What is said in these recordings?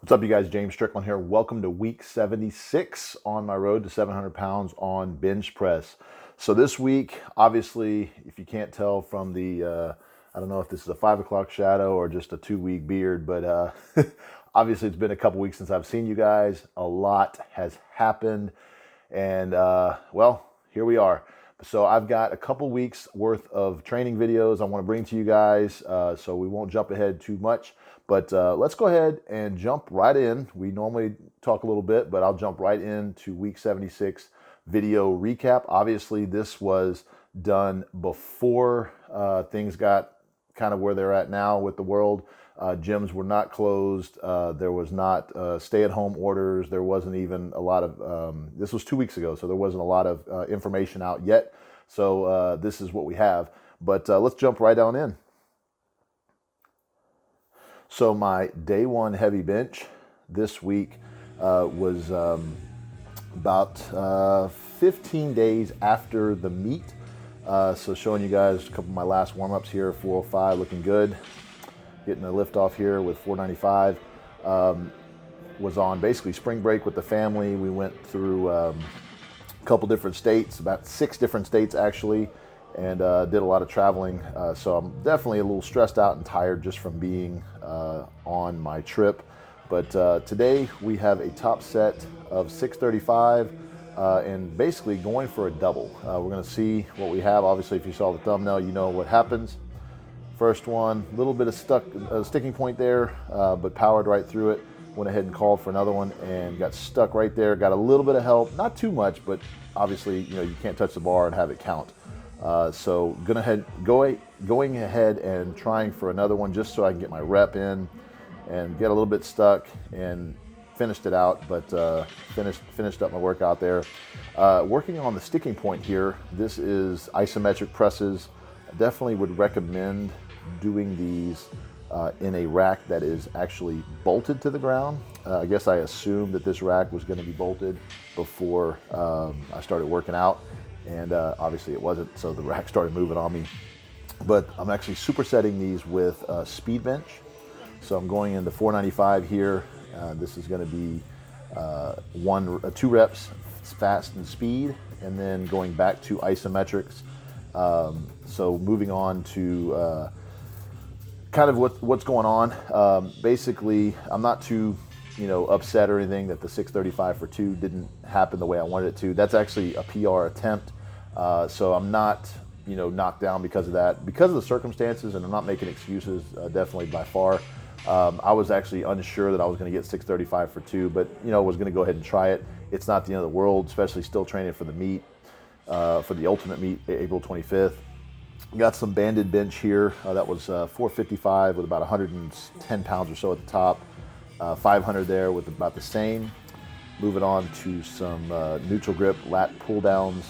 What's up, you guys? James Strickland here. Welcome to week 76 on my road to 700 pounds on bench press. So this week, obviously, if you can't tell from the, I don't know if this is a 5 o'clock shadow or just a 2-week beard, but obviously it's been a couple weeks since I've seen you guys. A lot has happened, and well, here we are. So I've got a couple weeks worth of training videos I want to bring to you guys, so we won't jump ahead too much. But let's go ahead and jump right in. We normally talk a little bit, but I'll jump right into week 76 video recap. Obviously, this was done before things got kind of where they're at now with the world. Gyms were not closed. There was not stay-at-home orders. There wasn't even a lot of, this was 2 weeks ago, so there wasn't a lot of information out yet. So this is what we have. But let's jump right on in. So my day one heavy bench this week was about 15 days after the meet. So showing you guys a couple of my last warm-ups here, 405 looking good. Getting a lift off here with 495. Was on basically spring break with the family. We went through a couple different states, about 6 different states actually, and did a lot of traveling. So I'm definitely a little stressed out and tired just from being on my trip. But today we have a top set of 635 and basically going for a double. We're going to see what we have. Obviously, if you saw the thumbnail, you know what happens. First one, a little bit of sticking point there, but powered right through it. Went ahead and called for another one and got stuck right there. Got a little bit of help, not too much, but obviously, you know, you can't touch the bar and have it count. So going ahead and trying for another one just so I can get my rep in and get a little bit stuck, and finished it out, but finished up my workout there. Working on the sticking point here, this is isometric presses. I definitely would recommend doing these in a rack that is actually bolted to the ground. I guess I assumed that this rack was going to be bolted before I started working out, and obviously it wasn't, so the rack started moving on me. But I'm actually supersetting these with speed bench. So I'm going into 495 here. This is going to be 2 reps fast and speed, and then going back to isometrics. So moving on to kind of what's going on. Basically, I'm not too upset or anything that the 635 for 2 didn't happen the way I wanted it to. That's actually a PR attempt. So I'm not knocked down because of that, because of the circumstances, and I'm not making excuses, definitely by far. I was actually unsure that I was going to get 635 for 2, but was going to go ahead and try it. It's not the end of the world, especially still training for the meet, for the ultimate meet, April 25th. Got some banded bench here. That was 455 with about 110 pounds or so at the top. 500 there with about the same. Moving on to some neutral grip lat pull downs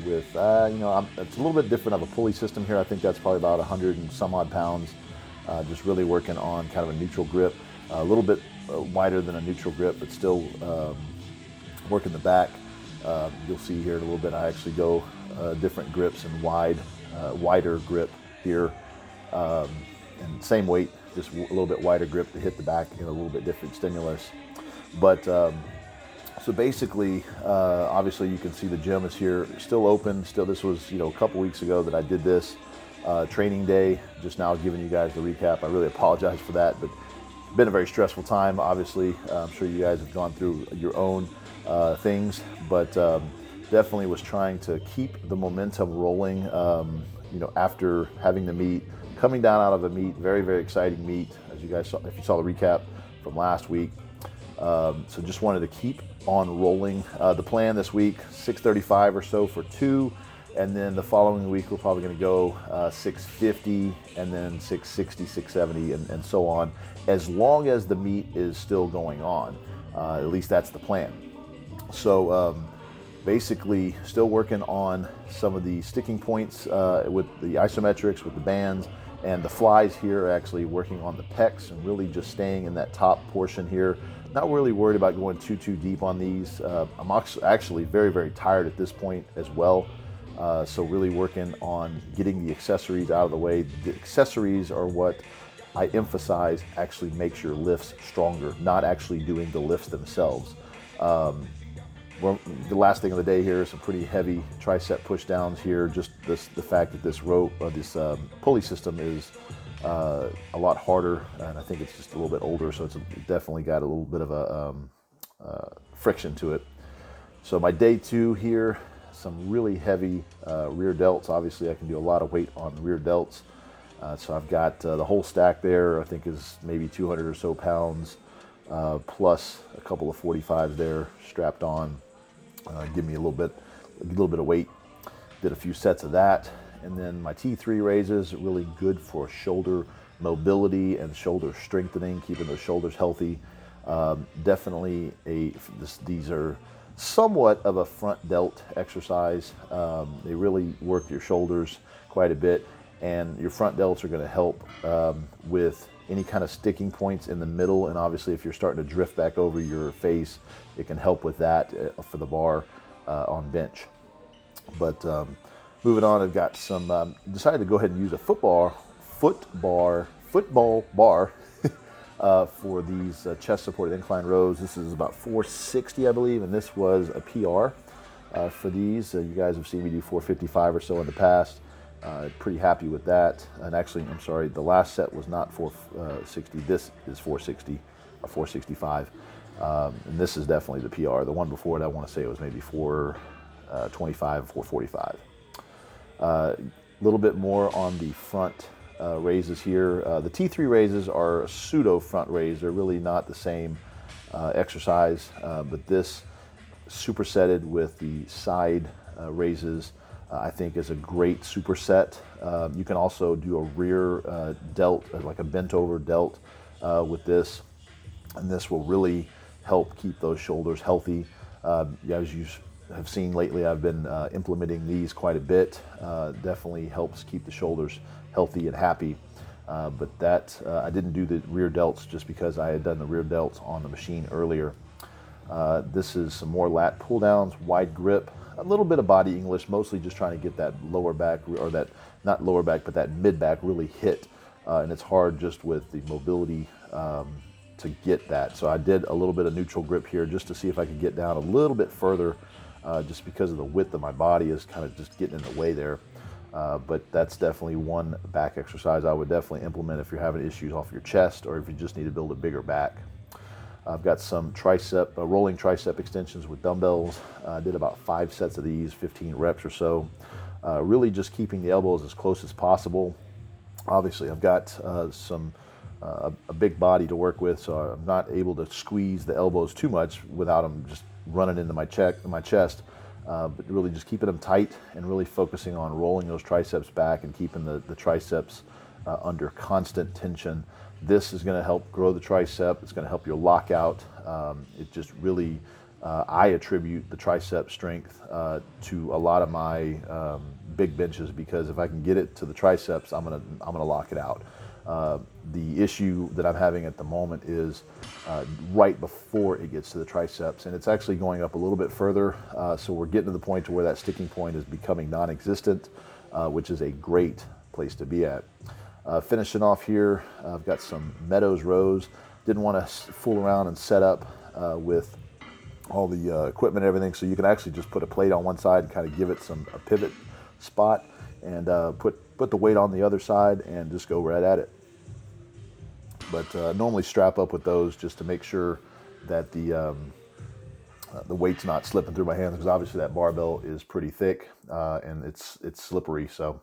with it's a little bit different of a pulley system here. I think that's probably about 100 and some odd pounds. Just really working on kind of a neutral grip, a little bit wider than a neutral grip, but still working the back. You'll see here in a little bit, I actually go different grips and wider grip here, and same weight, just a little bit wider grip to hit the back, a little bit different stimulus. But so basically, obviously you can see the gym is here, still open. Still, this was a couple weeks ago that I did this. Training day, just now giving you guys the recap. I really apologize for that, but it's been a very stressful time. Obviously, I'm sure you guys have gone through your own things, but definitely was trying to keep the momentum rolling. After having the meet, coming down out of a meet, very, very exciting meet, as you guys saw, if you saw the recap from last week. So just wanted to keep on rolling. The plan this week, 635 or so for 2. And then the following week, we're probably going to go 650 and then 660, 670, and so on, as long as the meet is still going on. At least that's the plan. So basically, still working on some of the sticking points with the isometrics, with the bands, and the flies here, actually working on the pecs and really just staying in that top portion here. Not really worried about going too deep on these. I'm actually very, very tired at this point as well. So really working on getting the accessories out of the way. The accessories are what I emphasize actually makes your lifts stronger, not actually doing the lifts themselves. Well, the last thing of the day here is some pretty heavy tricep push downs here. Just the fact that this rope, this pulley system is a lot harder, and I think it's just a little bit older, so it's definitely got a little bit of a friction to it. So my day 2 here, some really heavy rear delts. Obviously I can do a lot of weight on the rear delts. So I've got the whole stack there, I think is maybe 200 or so pounds, plus a couple of 45s there strapped on. Give me a little bit of weight. Did a few sets of that. And then my T3 raises, really good for shoulder mobility and shoulder strengthening, keeping those shoulders healthy. Definitely these are somewhat of a front delt exercise. They really work your shoulders quite a bit, and your front delts are going to help with any kind of sticking points in the middle, and obviously if you're starting to drift back over your face, it can help with that for the bar on bench. But moving on, I've got some, decided to go ahead and use a football bar for these chest supported incline rows. This is about 460, I believe, and this was a PR for these. You guys have seen me do 455 or so in the past. Pretty happy with that. And actually, I'm sorry, the last set was not 460. This is 460 or 465. And this is definitely the PR. The one before it, I want to say it was maybe 425, 445. A little bit more on the front raises here. The T3 raises are a pseudo front raise. They're really not the same exercise, but this supersetted with the side raises I think is a great superset. You can also do a rear delt, like a bent over delt with this, and this will really help keep those shoulders healthy. As you have seen lately, I've been implementing these quite a bit. Definitely helps keep the shoulders healthy and happy. But that I didn't do the rear delts just because I had done the rear delts on the machine earlier. This is some more lat pull downs, wide grip, a little bit of body English, mostly just trying to get that lower back, or that, not lower back, but that mid back really hit. And it's hard just with the mobility to get that. So I did a little bit of neutral grip here just to see if I could get down a little bit further, just because of the width of my body is kind of just getting in the way there. But that's definitely one back exercise I would definitely implement if you're having issues off your chest, or if you just need to build a bigger back. I've got some rolling tricep extensions with dumbbells. I did about 5 sets of these, 15 reps or so. Really just keeping the elbows as close as possible. Obviously, I've got a big body to work with, so I'm not able to squeeze the elbows too much without them just running into my chest. But really just keeping them tight and really focusing on rolling those triceps back and keeping the triceps under constant tension. This is going to help grow the tricep. It's going to help your lockout. It just really, I attribute the tricep strength to a lot of my big benches, because if I can get it to the triceps, I'm gonna lock it out. The issue that I'm having at the moment is right before it gets to the triceps, and it's actually going up a little bit further. So we're getting to the point to where that sticking point is becoming non-existent, which is a great place to be at. Finishing off here, I've got some Meadows rows. Didn't want to fool around and set up with all the equipment and everything, so you can actually just put a plate on one side and kind of give it a pivot spot, and put the weight on the other side and just go right at it. But normally strap up with those just to make sure that the weight's not slipping through my hands, because obviously that barbell is pretty thick and it's slippery. So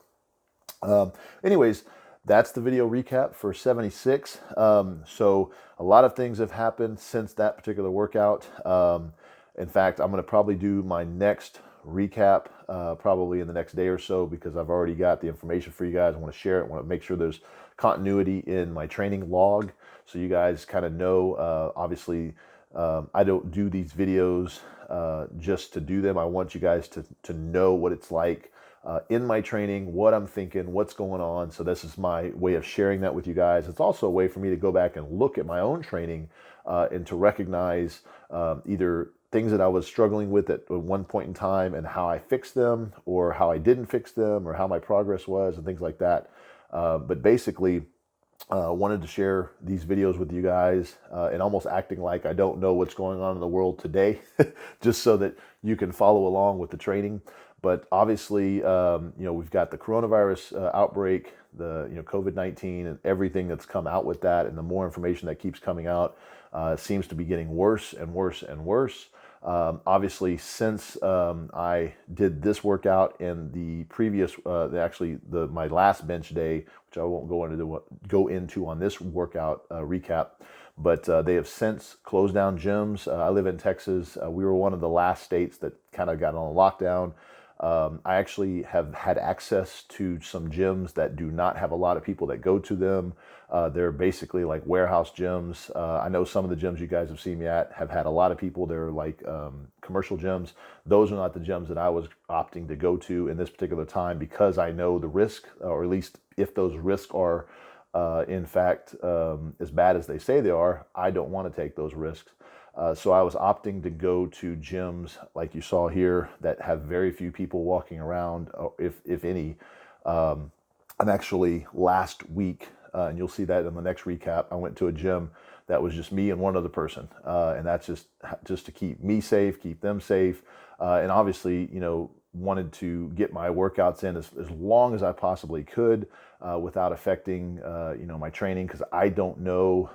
anyways, that's the video recap for 76. So a lot of things have happened since that particular workout. In fact, I'm going to probably do my next recap probably in the next day or so, because I've already got the information for you guys. I want to share it. I want to make sure there's continuity in my training log, so you guys kind of know. Obviously, I don't do these videos just to do them. I want you guys to know what it's like in my training, what I'm thinking, what's going on. So this is my way of sharing that with you guys. It's also a way for me to go back and look at my own training and to recognize either things that I was struggling with at one point in time and how I fixed them, or how I didn't fix them, or how my progress was, and things like that. But basically, Wanted to share these videos with you guys and almost acting like I don't know what's going on in the world today, just so that you can follow along with the training. But obviously, we've got the coronavirus outbreak, the COVID-19, and everything that's come out with that, and the more information that keeps coming out seems to be getting worse and worse and worse. Obviously, since I did this workout and the previous, my last bench day, which I won't go into on this workout recap, but they have since closed down gyms. I live in Texas. We were one of the last states that kind of got on a lockdown. I actually have had access to some gyms that do not have a lot of people that go to them. They're basically like warehouse gyms. I know some of the gyms you guys have seen me at have had a lot of people. They're like commercial gyms. Those are not the gyms that I was opting to go to in this particular time, because I know the risk, or at least if those risks are in fact as bad as they say they are, I don't want to take those risks. So I was opting to go to gyms like you saw here that have very few people walking around, if any. I'm actually last week, and you'll see that in the next recap, I went to a gym that was just me and one other person. And that's just to keep me safe, keep them safe. And obviously, wanted to get my workouts in as long as I possibly could without affecting, my training, because I don't know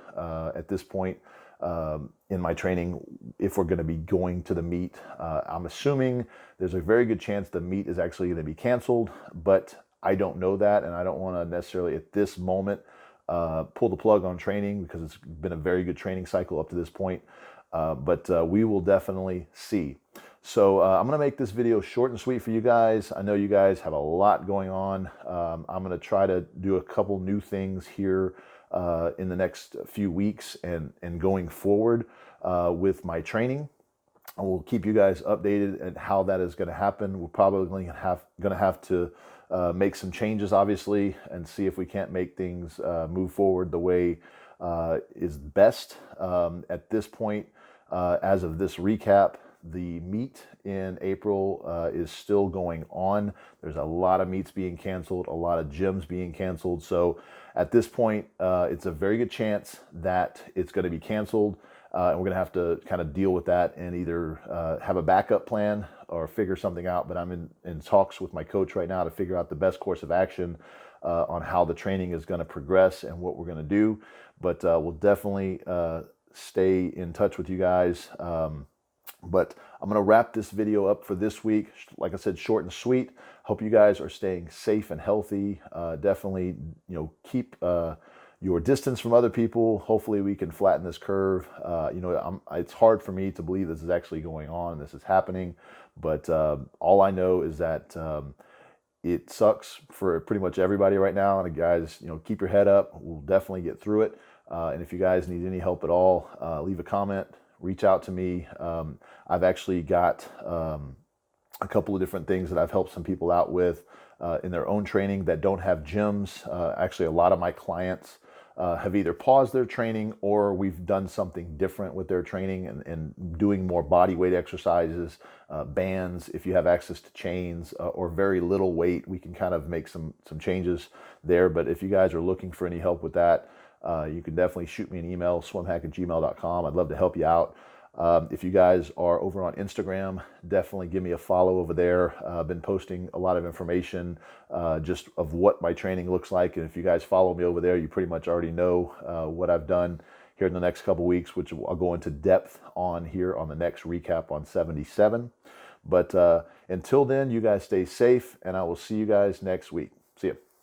at this point in my training if we're going to be going to the meet. I'm assuming there's a very good chance the meet is actually going to be canceled, but I don't know that, and I don't want to necessarily at this moment pull the plug on training, because it's been a very good training cycle up to this point. But we will definitely see. So I'm going to make this video short and sweet for you guys. I know you guys have a lot going on. I'm going to try to do a couple new things here in the next few weeks and going forward with my training. I will keep you guys updated at how that is going to happen. We're probably going to have to make some changes, obviously, and see if we can't make things move forward the way is best. At this point, as of this recap, the meet in April is still going on. There's a lot of meets being canceled, a lot of gyms being canceled. So at this point, it's a very good chance that it's going to be canceled. And we're going to have to kind of deal with that and either have a backup plan or figure something out. But I'm in talks with my coach right now to figure out the best course of action on how the training is going to progress and what we're going to do. But we'll definitely stay in touch with you guys. But I'm going to wrap this video up for this week. Like I said, short and sweet. Hope you guys are staying safe and healthy. Definitely, keep your distance from other people. Hopefully we can flatten this curve. It's hard for me to believe this is actually going on, this is happening. But all I know is that it sucks for pretty much everybody right now. And guys, keep your head up. We'll definitely get through it. And if you guys need any help at all, leave a comment. Reach out to me. I've actually got a couple of different things that I've helped some people out with in their own training that don't have gyms. Actually, a lot of my clients have either paused their training, or we've done something different with their training and doing more body weight exercises, bands. If you have access to chains or very little weight, we can kind of make some changes there. But if you guys are looking for any help with that, you can definitely shoot me an email, swimhack@gmail.com. I'd love to help you out. If you guys are over on Instagram, definitely give me a follow over there. I've been posting a lot of information just of what my training looks like. And if you guys follow me over there, you pretty much already know what I've done here in the next couple weeks, which I'll go into depth on here on the next recap on 77. But until then, you guys stay safe, and I will see you guys next week. See ya.